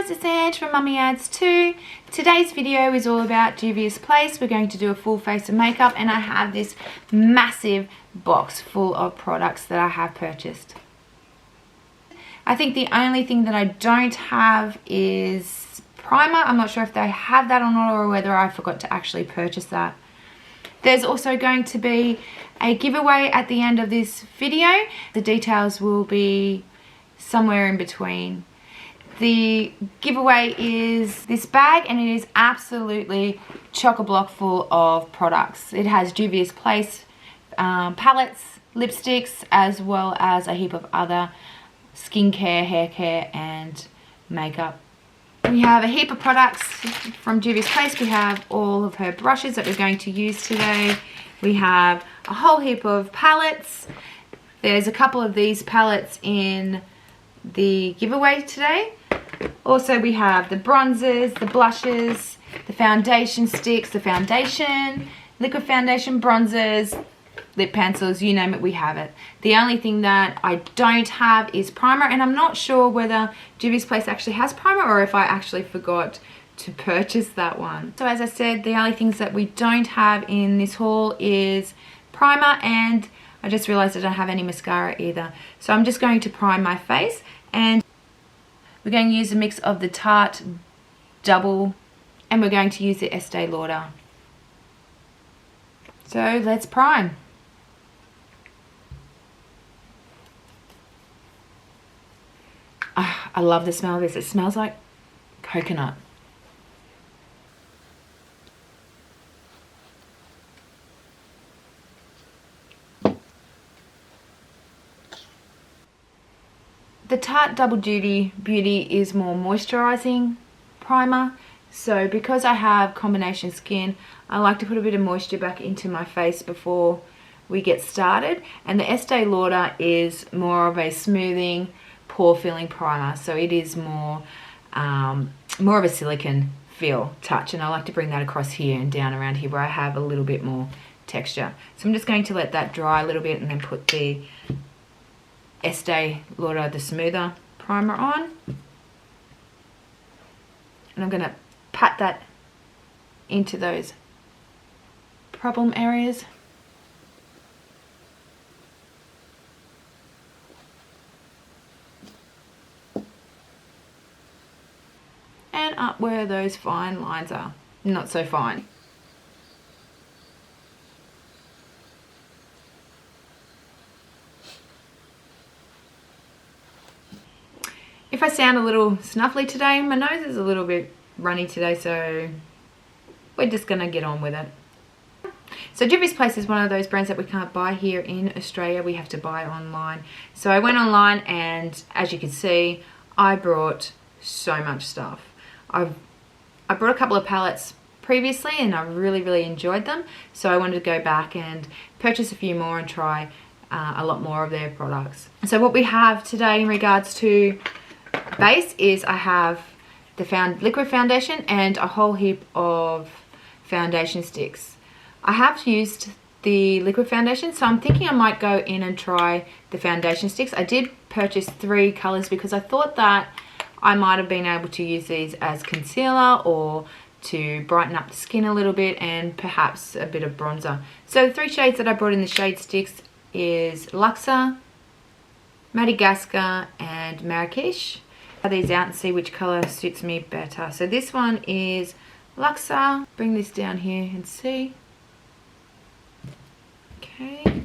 guys, it's Ange from Mummy Adds 2. Today's video is all about Juvia's Place. We're going to do a full face of makeup and I have this massive box full of products that I have purchased. I think the only thing that I don't have is primer. I'm not sure if they have that or not, or whether I forgot to actually purchase that. There's also going to be a giveaway at the end of this video. The details will be somewhere in between. The giveaway is this bag, and it is absolutely chock-a-block full of products. It has Juvia's Place palettes, lipsticks, as well as a heap of other skincare, hair care and makeup. We have a heap of products from Juvia's Place. We have all of her brushes that we're going to use today. We have a whole heap of palettes. There's a couple of these palettes in the giveaway today. Also, we have the bronzers, the blushes, the foundation sticks, the foundation, liquid foundation, bronzers, lip pencils, you name it, we have it. The only thing that I don't have is primer, and I'm not sure whether Juvia's Place actually has primer or if I actually forgot to purchase that one. So as I said, the only things that we don't have in this haul is primer, and I just realized I don't have any mascara either. So I'm just going to prime my face, and we're going to use a mix of the Tarte Double, and we're going to use the Estee Lauder. So let's prime. I love the smell of this. It smells like coconut. The Tarte Double Duty Beauty is more moisturizing primer. So because I have combination skin, I like to put a bit of moisture back into my face before we get started. And the Estee Lauder is more of a smoothing, pore filling primer. So it is more of a silicone feel touch. And I like to bring that across here and down around here where I have a little bit more texture. So I'm just going to let that dry a little bit and then put the Estee Lauder, the smoother primer on. And I'm going to pat that into those problem areas. And up where those fine lines are. Not so fine. If I sound a little snuffly today, my nose is a little bit runny today, so we're just gonna get on with it. So Juvia's Place is one of those brands that we can't buy here in Australia. We have to buy online. So I went online, and as you can see, I brought so much stuff. I brought a couple of palettes previously, and I really enjoyed them. So I wanted to go back and purchase a few more and try a lot more of their products. So what we have today in regards to base is I have the liquid foundation and a whole heap of foundation sticks. I have used the liquid foundation, so I'm thinking I might go in and try the foundation sticks. I did purchase 3 colors because I thought that I might have been able to use these as concealer or to brighten up the skin a little bit, and perhaps a bit of bronzer. So the 3 shades that I brought in the shade sticks is Luxor, Madagascar and Marrakesh. Try these out and see which color suits me better. So this one is Luxor. Bring this down here and see. Okay.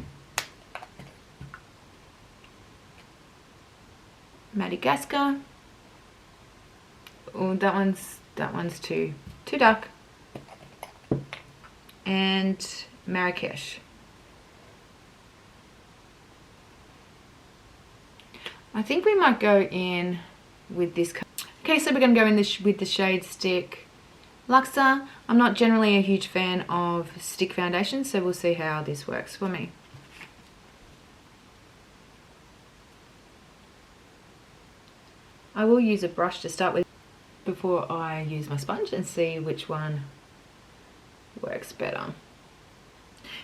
Madagascar. Oh, that one's too dark. And Marrakesh. I think we might go in with this color. Okay, so we're going to go in with the shade stick Luxor. I'm not generally a huge fan of stick foundation, so we'll see how this works for me. I will use a brush to start with before I use my sponge and see which one works better.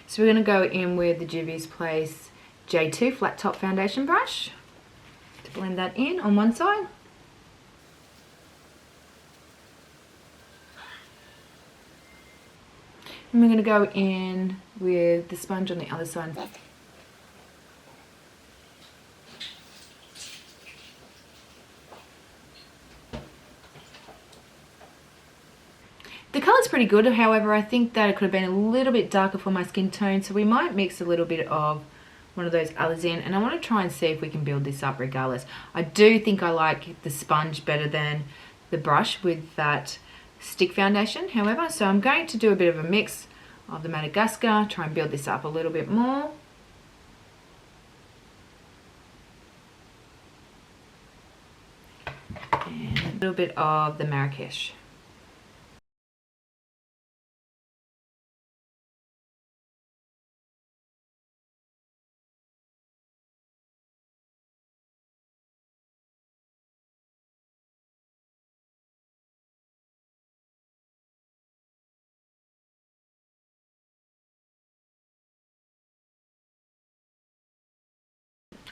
So we're going to go in with the Juvia's Place J2 flat top foundation brush to blend that in on one side. And we're going to go in with the sponge on the other side. The colour's pretty good, however I think that it could have been a little bit darker for my skin tone, so we might mix a little bit of one of those others in, and I want to try and see if we can build this up regardless. I do think I like the sponge better than the brush with that stick foundation, however, so I'm going to do a bit of a mix of the Madagascar, try and build this up a little bit more. And a little bit of the Marrakesh.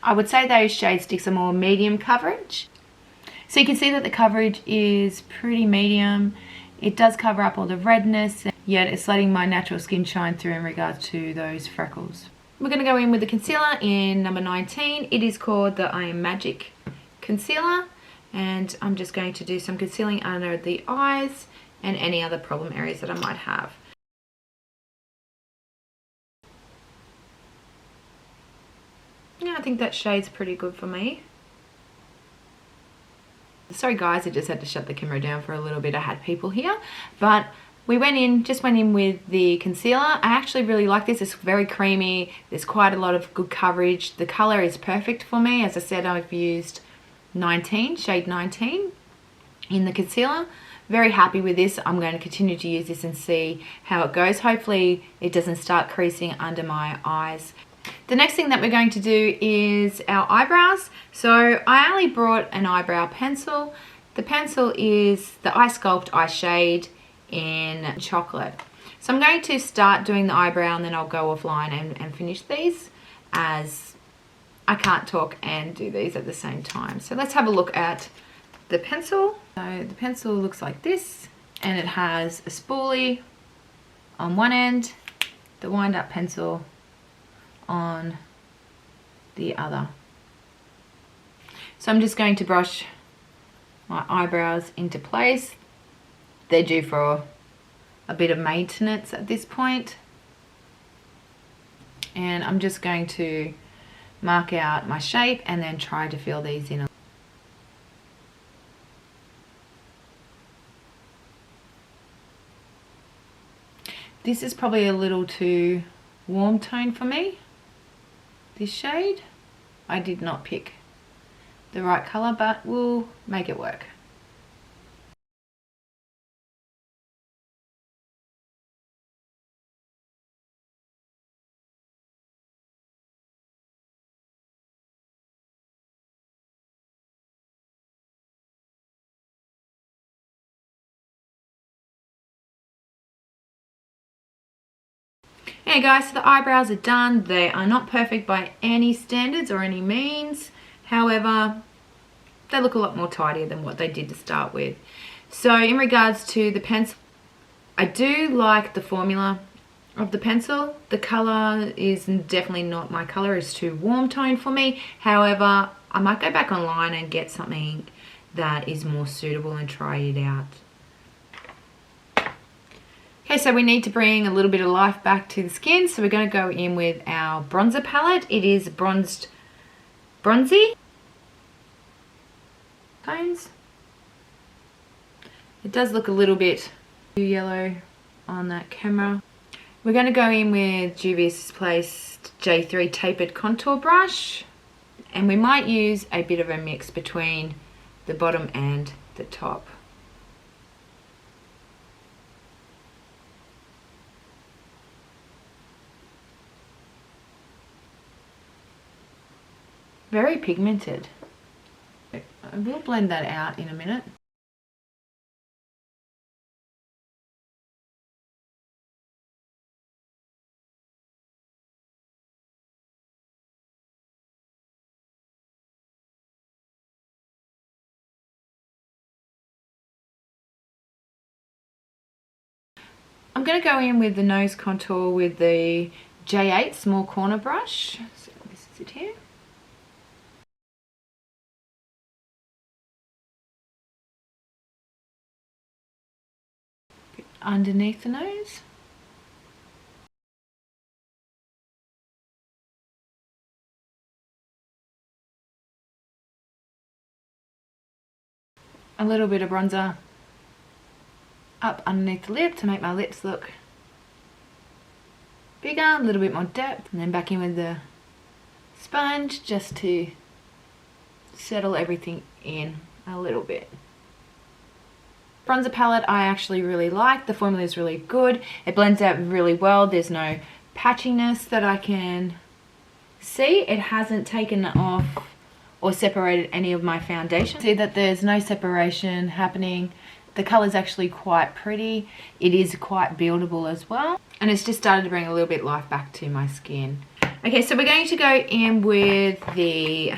I would say those shade sticks are more medium coverage. So you can see that the coverage is pretty medium. It does cover up all the redness, yet it's letting my natural skin shine through in regards to those freckles. We're going to go in with the concealer in number 19. It is called the Am Magic Concealer, and I'm just going to do some concealing under the eyes and any other problem areas that I might have. Yeah, I think that shade's pretty good for me. Sorry guys, I just had to shut the camera down for a little bit. I had people here, but we just went in with the concealer. I actually really like this. It's very creamy. There's quite a lot of good coverage. The color is perfect for me. As I said, I've used shade 19 in the concealer. Very happy with this. I'm going to continue to use this and see how it goes. Hopefully it doesn't start creasing under my eyes. The next thing that we're going to do is our eyebrows. So I only brought an eyebrow pencil. The pencil is the Sculpt eye shade in chocolate. So I'm going to start doing the eyebrow and then I'll go offline and finish these, as I can't talk and do these at the same time. So let's have a look at the pencil. So the pencil looks like this, and it has a spoolie on one end, the wind up pencil on the other. So I'm just going to brush my eyebrows into place. They're due for a bit of maintenance at this point. And I'm just going to mark out my shape and then try to fill these in. This is probably a little too warm tone for me. This shade, I did not pick the right color, but we'll make it work. Okay guys, so the eyebrows are done. They are not perfect by any standards or any means. However, they look a lot more tidier than what they did to start with. So in regards to the pencil, I do like the formula of the pencil. The color is definitely not my color. It's too warm tone for me. However, I might go back online and get something that is more suitable and try it out. Okay, so we need to bring a little bit of life back to the skin. So we're going to go in with our bronzer palette. It is bronzy tones. It does look a little bit too yellow on that camera. We're going to go in with Juvia's Place J3 tapered contour brush, and we might use a bit of a mix between the bottom and the top. Very pigmented. I will blend that out in a minute. I'm going to go in with the nose contour with the J8 small corner brush. So this is it here. Underneath the nose. A little bit of bronzer up underneath the lip to make my lips look bigger, a little bit more depth, and then back in with the sponge just to settle everything in a little bit. Bronzer palette I actually really like. The formula is really good. It blends out really well. There's no patchiness that I can see. It hasn't taken off or separated any of my foundation. See that there's no separation happening. The colour's actually quite pretty. It is quite buildable as well. And it's just started to bring a little bit of life back to my skin. Okay, so we're going to go in with the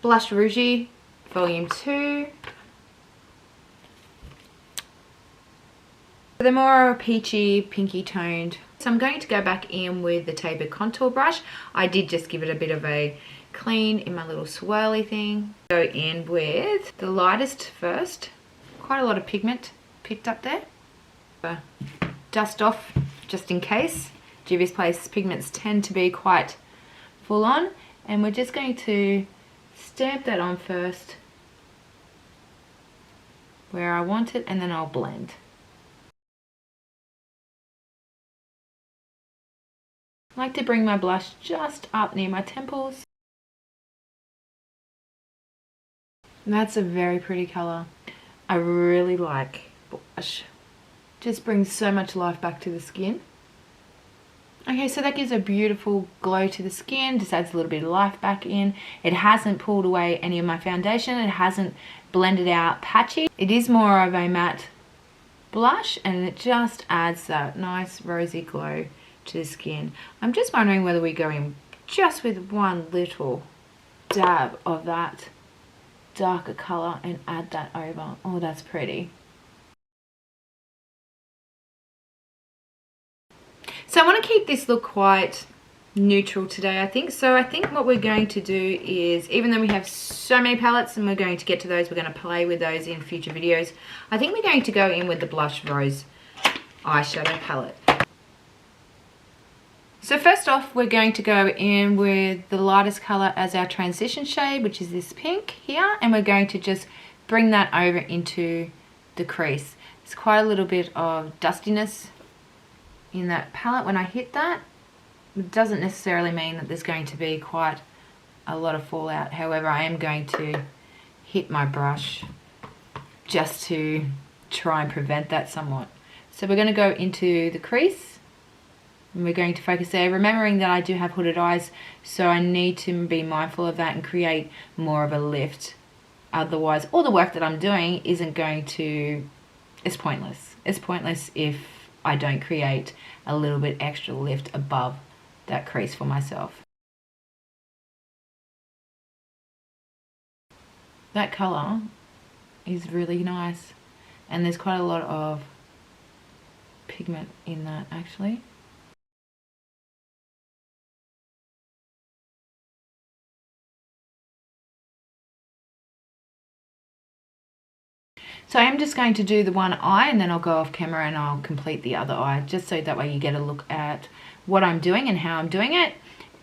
Blush Rouge Volume 2. They're more peachy, pinky toned. So I'm going to go back in with the tapered contour brush. I did just give it a bit of a clean in my little swirly thing. Go in with the lightest first. Quite a lot of pigment picked up there. Dust off just in case. Juvia's Place pigments tend to be quite full on. And we're just going to stamp that on first where I want it, and then I'll blend. I like to bring my blush just up near my temples. And that's a very pretty colour. I really like blush. Just brings so much life back to the skin. Okay, so that gives a beautiful glow to the skin, just adds a little bit of life back in. It hasn't pulled away any of my foundation. It hasn't blended out patchy. It is more of a matte blush, and it just adds that nice rosy glow to the skin. I'm just wondering whether we go in just with one little dab of that darker colour and add that over. Oh, that's pretty. So I want to keep this look quite neutral today, I think. So I think what we're going to do is, even though we have so many palettes and we're going to get to those, we're going to play with those in future videos, I think we're going to go in with the Blush Rose eyeshadow palette. So first off, we're going to go in with the lightest colour as our transition shade, which is this pink here, and we're going to just bring that over into the crease. There's quite a little bit of dustiness in that palette when I hit that. It doesn't necessarily mean that there's going to be quite a lot of fallout. However, I am going to hit my brush just to try and prevent that somewhat. So we're going to go into the crease. And we're going to focus there, remembering that I do have hooded eyes, so I need to be mindful of that and create more of a lift. Otherwise, all the work that I'm doing isn't going to, it's pointless. It's pointless if I don't create a little bit extra lift above that crease for myself. That colour is really nice, and there's quite a lot of pigment in that actually. So I am just going to do the one eye, and then I'll go off camera and I'll complete the other eye, just so that way you get a look at what I'm doing and how I'm doing it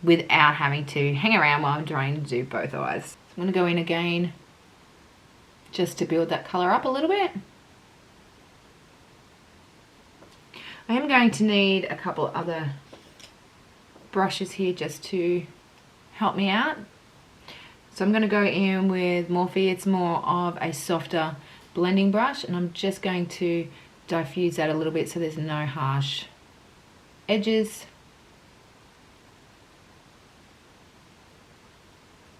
without having to hang around while I'm trying to do both eyes. So I'm going to go in again just to build that colour up a little bit. I am going to need a couple other brushes here just to help me out. So I'm going to go in with Morphe. It's more of a softer blending brush, and I'm just going to diffuse that a little bit so there's no harsh edges.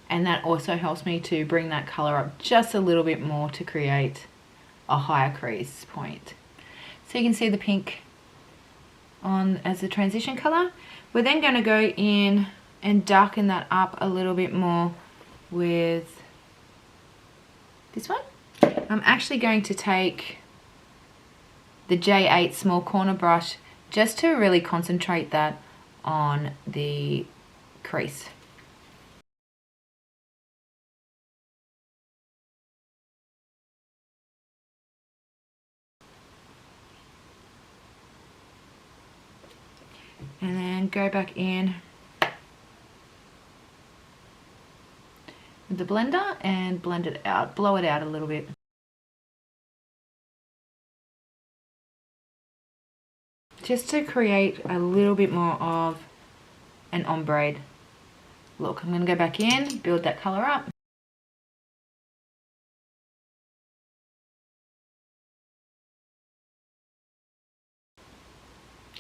And that also helps me to bring that colour up just a little bit more to create a higher crease point. So you can see the pink on as the transition colour. We're then going to go in and darken that up a little bit more with this one. I'm actually going to take the J8 small corner brush just to really concentrate that on the crease. And then go back in with the blender and blend it out, blow it out a little bit. Just to create a little bit more of an ombre look. I'm going to go back in, build that colour up.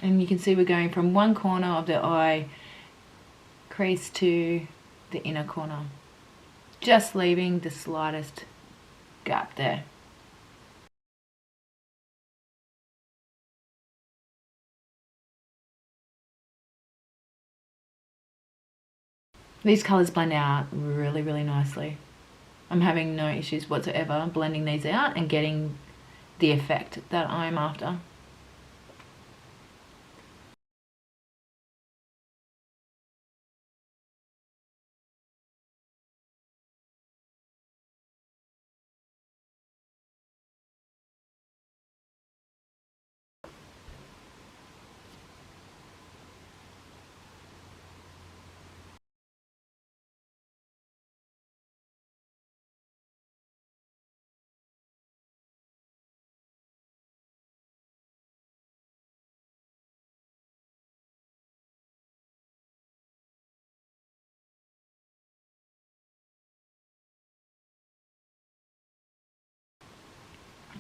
And you can see we're going from one corner of the eye crease to the inner corner. Just leaving the slightest gap there. These colours blend out really, really nicely. I'm having no issues whatsoever blending these out and getting the effect that I'm after.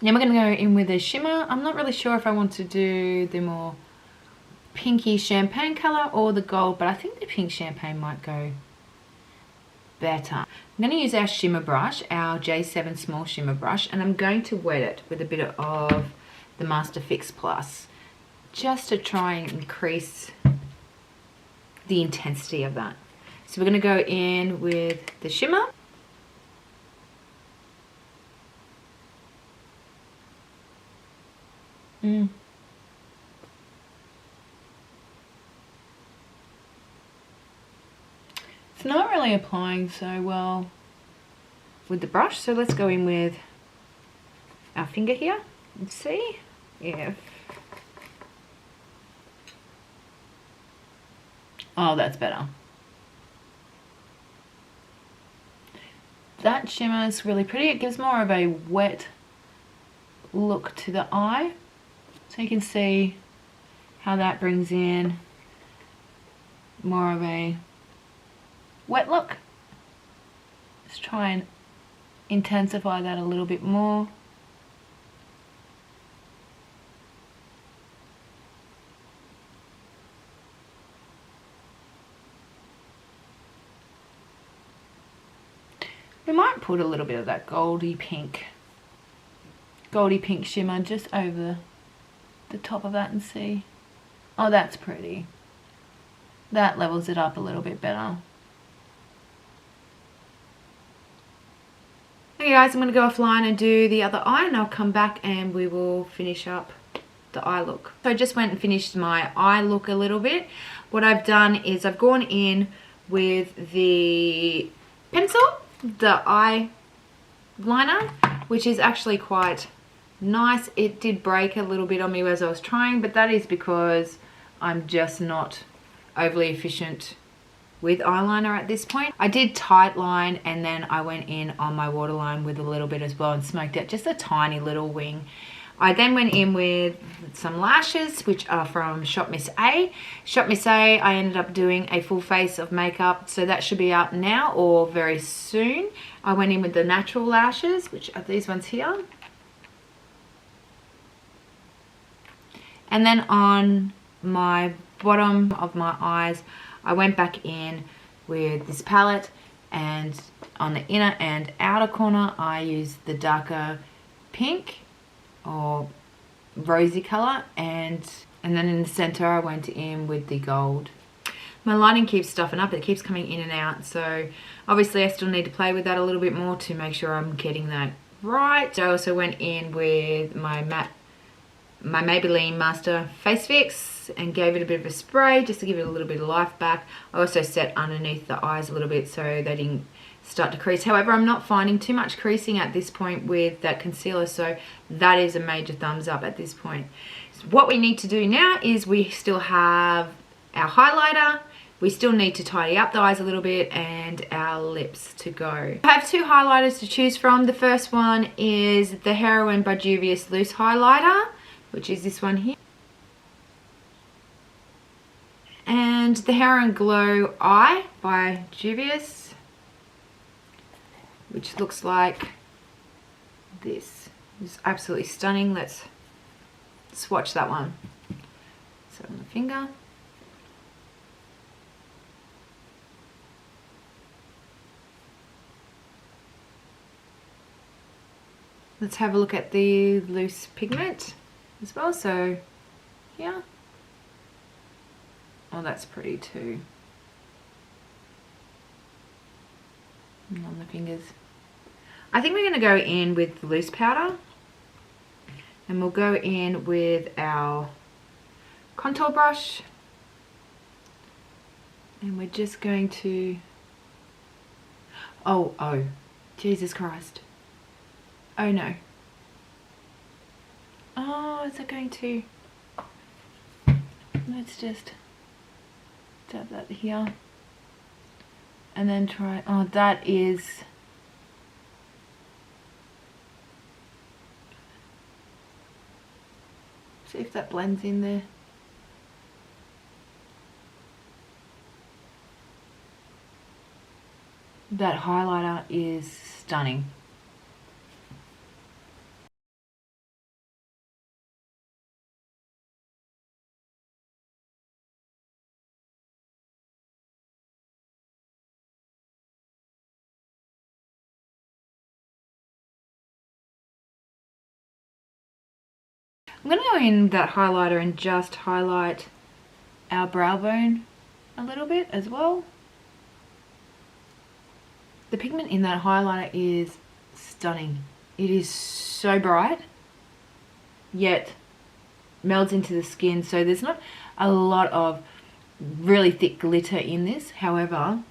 Now we're going to go in with a shimmer. I'm not really sure if I want to do the more pinky champagne colour or the gold, but I think the pink champagne might go better. I'm going to use our shimmer brush, our J7 small shimmer brush, and I'm going to wet it with a bit of the Master Fix Plus just to try and increase the intensity of that. So we're going to go in with the shimmer. It's not really applying so well with the brush, so let's go in with our finger here and see if... Oh, that's better. That shimmer is really pretty. It gives more of a wet look to the eye. So you can see how that brings in more of a wet look. Let's try and intensify that a little bit more. We might put a little bit of that goldy pink shimmer just over the top of that and see. Oh, that's pretty. That levels it up a little bit better. Okay guys, I'm going to go offline and do the other eye, and I'll come back and we will finish up the eye look. So I just went and finished my eye look a little bit. What I've done is I've gone in with the pencil, the eye liner, which is actually quite nice. It did break a little bit on me as I was trying, but that is because I'm just not overly efficient with eyeliner at this point. I did tight line and then I went in on my waterline with a little bit as well and smoked out just a tiny little wing. I then went in with some lashes, which are from Shop Miss A. Shop Miss A, I ended up doing a full face of makeup, so that should be out now or very soon. I went in with the natural lashes, which are these ones here. And then on my bottom of my eyes, I went back in with this palette, and on the inner and outer corner, I used the darker pink or rosy color, and then in the center, I went in with the gold. My lighting keeps stuffing up, it keeps coming in and out, so obviously I still need to play with that a little bit more to make sure I'm getting that right. I also went in with my matte my Maybelline Master Face Fix and gave it a bit of a spray just to give it a little bit of life back. I also set underneath the eyes a little bit so they didn't start to crease. However, I'm not finding too much creasing at this point with that concealer, so that is a major thumbs up at this point. So what we need to do now is we still have our highlighter. We still need to tidy up the eyes a little bit and our lips to go. I have two highlighters to choose from. The first one is the Heroine by Juvia's Loose Highlighter, which is this one here. And the Heroine Glow Eye by Juvia's, which looks like this. It's absolutely stunning. Let's swatch that one. So on the finger. Let's have a look at the loose pigment as well. So here. Oh, that's pretty too. And on the fingers. I think we're going to go in with the loose powder. And we'll go in with our contour brush. And we're just going to... Oh, Jesus Christ. Oh no. Oh, is it going to... Let's just dab that here. And then try... Oh, that is... See if that blends in there. That highlighter is stunning. I'm going to go in that highlighter and just highlight our brow bone a little bit as well. The pigment in that highlighter is stunning. It is so bright, yet melds into the skin. So there's not a lot of really thick glitter in this. However,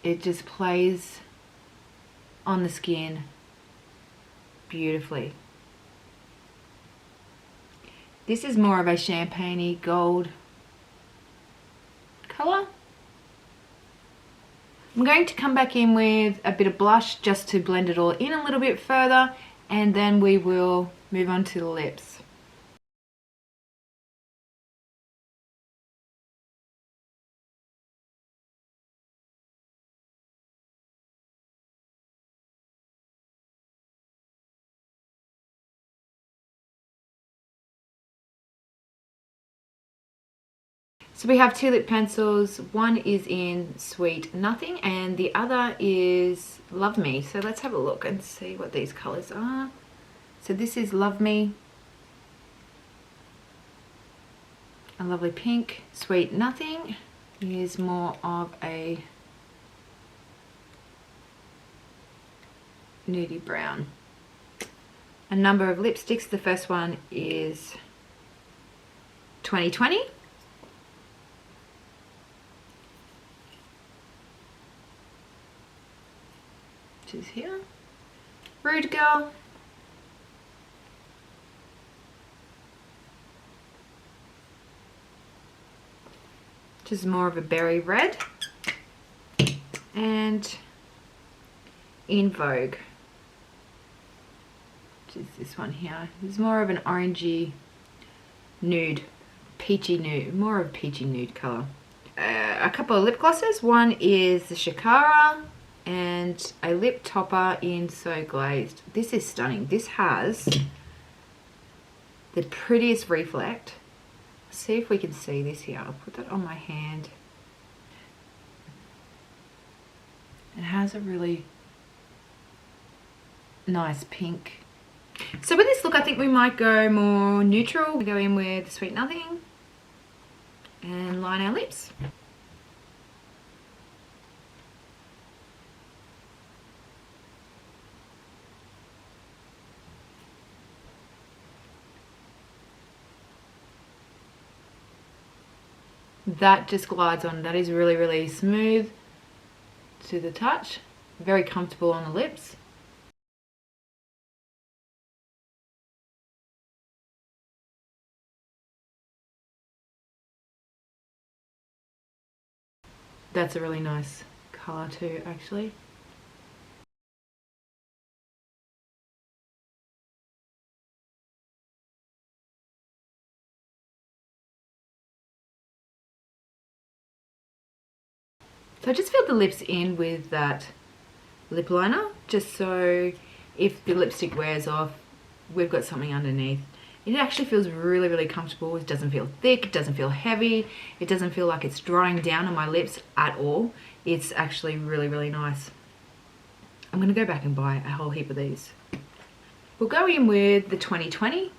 it just plays on the skin beautifully. This is more of a champagne-y gold colour. I'm going to come back in with a bit of blush just to blend it all in a little bit further, and then we will move on to the lips. So we have two lip pencils. One is in Sweet Nothing and the other is Love Me. So let's have a look and see what these colours are. So this is Love Me. A lovely pink. Sweet Nothing is more of a nudie brown. A number of lipsticks. The first one is 2020. Which is here. Rude Girl. Which is more of a berry red. And In Vogue. Which is this one here. It's more of an orangey nude. Peachy nude. More of a peachy nude colour. A couple of lip glosses. One is the Shakara. And a lip topper in So Glazed. This is stunning. This has the prettiest reflect. Let's see if we can see this here. I'll put that on my hand. It has a really nice pink. So with this look, I think we might go more neutral. We go in with Sweet Nothing and line our lips. That just glides on. That is really, really smooth to the touch. Very comfortable on the lips. That's a really nice colour too, actually. So I just filled the lips in with that lip liner, just so if the lipstick wears off, we've got something underneath. It actually feels really, really comfortable. It doesn't feel thick, it doesn't feel heavy, it doesn't feel like it's drying down on my lips at all. It's actually really, really nice. I'm going to go back and buy a whole heap of these. We'll go in with the 2020.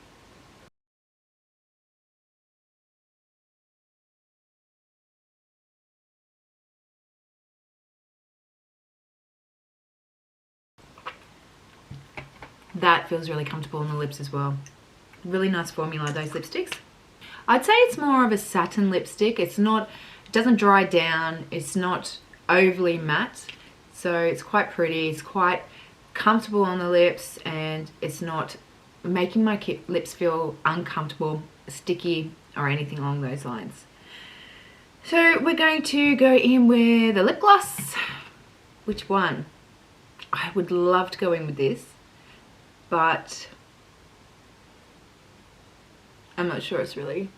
That feels really comfortable on the lips as well. Really nice formula, those lipsticks. I'd say it's more of a satin lipstick. It's not, it doesn't dry down, it's not overly matte. So it's quite pretty, it's quite comfortable on the lips, and it's not making my lips feel uncomfortable, sticky, or anything along those lines. So we're going to go in with a lip gloss. Which one? I would love to go in with this, but I'm not sure it's really,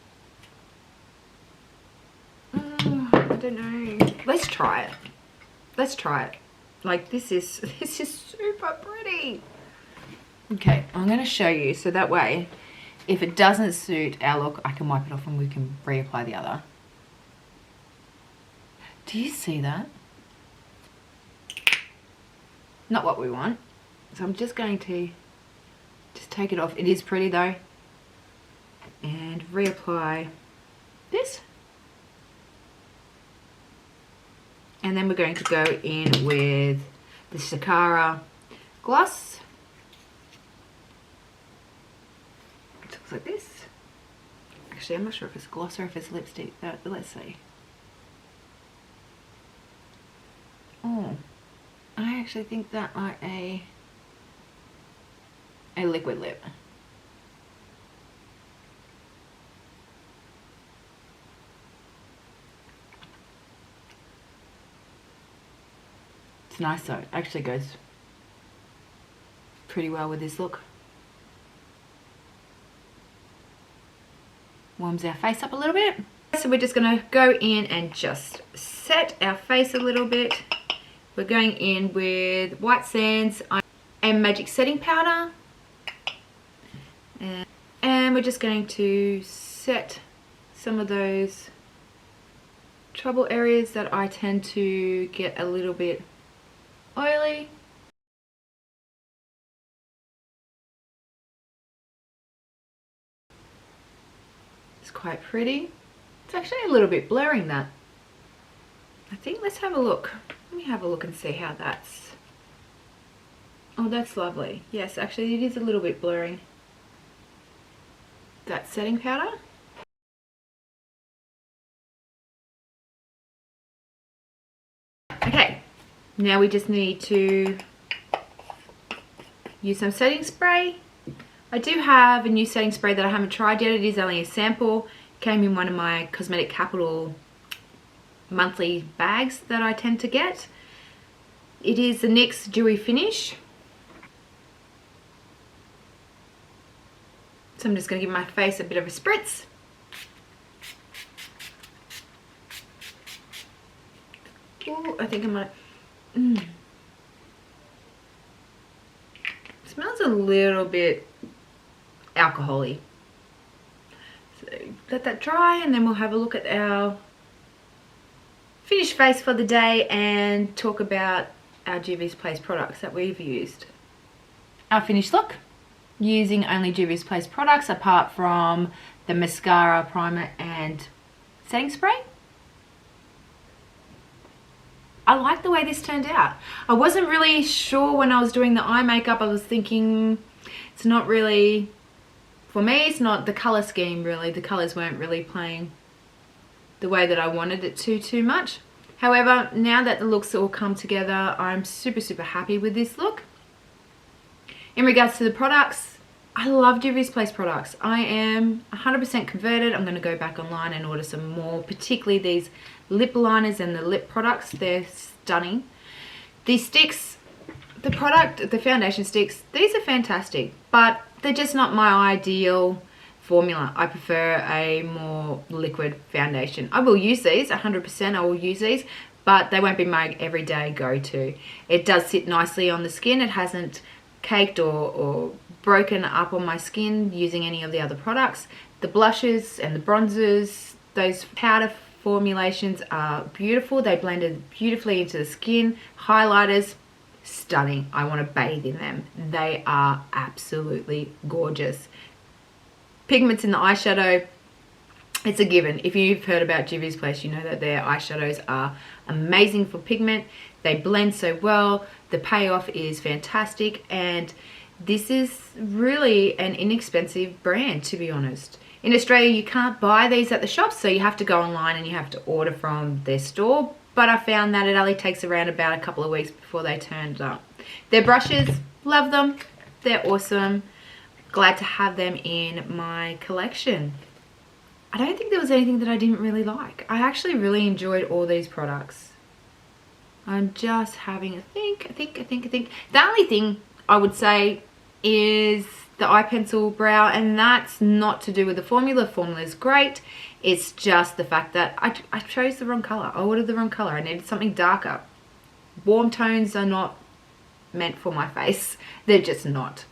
I don't know. Let's try it. Let's try it. Like, this is super pretty. Okay, I'm going to show you, so that way if it doesn't suit our look, I can wipe it off and we can reapply the other. Do you see that? Not what we want. So I'm just going to just take it off. It is pretty though. And reapply this. And then we're going to go in with the Sakara gloss. It looks like this. Actually, I'm not sure if it's gloss or if it's lipstick. Let's see. Oh, I actually think that like a liquid lip. It's nice though. It actually goes pretty well with this look. Warms our face up a little bit. So we're just gonna go in and just set our face a little bit. We're going in with White Sands Am Magic setting powder. And we're just going to set some of those trouble areas that I tend to get a little bit oily. It's quite pretty. It's actually a little bit blurring that. I think let's have a look. Let me have a look and see how that's... Oh, that's lovely. Yes, actually it is a little bit blurring. That setting powder. Okay, now we just need to use some setting spray. I do have a new setting spray that I haven't tried yet. It is only a sample. It came in one of my Cosmetic Capital monthly bags that I tend to get. It is the NYX Dewy Finish. So I'm just going to give my face a bit of a spritz. Ooh, I think I might... Smells a little bit alcohol-y. So let that dry and then we'll have a look at our finished face for the day and talk about our Juvia's Place products that we've used. Our finished look, using only Juvia's Place products apart from the mascara, primer and setting spray. I like the way this turned out. I wasn't really sure when I was doing the eye makeup. I was thinking it's not really, for me it's not the colour scheme really. The colours weren't really playing the way that I wanted it to too much. However, now that the looks all come together, I'm super happy with this look. In regards to the products, I love Juvia's Place products. I am 100% converted. I'm going to go back online and order some more, particularly these lip liners and the lip products. They're stunning. These sticks, the foundation sticks, these are fantastic, but they're just not my ideal formula. I prefer a more liquid foundation. I will use these, 100% I will use these, but they won't be my everyday go-to. It does sit nicely on the skin. It hasn't caked or broken up on my skin using any of the other products. The blushes and the bronzers, those powder formulations are beautiful. They blended beautifully into the skin. Highlighters, stunning. I want to bathe in them. They are absolutely gorgeous. Pigments in the eyeshadow, it's a given. If you've heard about Juvia's Place, you know that their eyeshadows are amazing for pigment. They blend so well. The payoff is fantastic, and this is really an inexpensive brand, to be honest. In Australia, you can't buy these at the shops, so you have to go online and you have to order from their store. But I found that it only takes around about a couple of weeks before they turned up. Their brushes, love them. They're awesome. Glad to have them in my collection. I don't think there was anything that I didn't really like. I actually really enjoyed all these products. I'm just having a think. The only thing I would say is the eye pencil brow, and that's not to do with the formula. The formula is great. It's just the fact that I chose the wrong color. I ordered the wrong color. I needed something darker. Warm tones are not meant for my face. They're just not.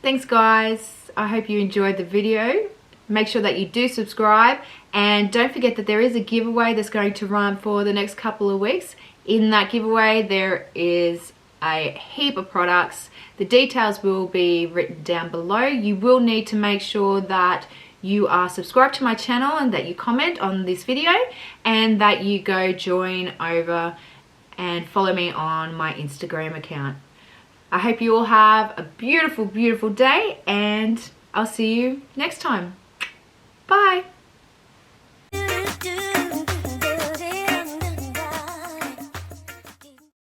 Thanks guys. I hope you enjoyed the video. Make sure that you do subscribe, and don't forget that there is a giveaway that's going to run for the next couple of weeks. In that giveaway there is a heap of products. The details will be written down below. You will need to make sure that you are subscribed to my channel and that you comment on this video, and that you go join over and follow me on my Instagram account. I hope you all have a beautiful day, and I'll see you next time. Bye.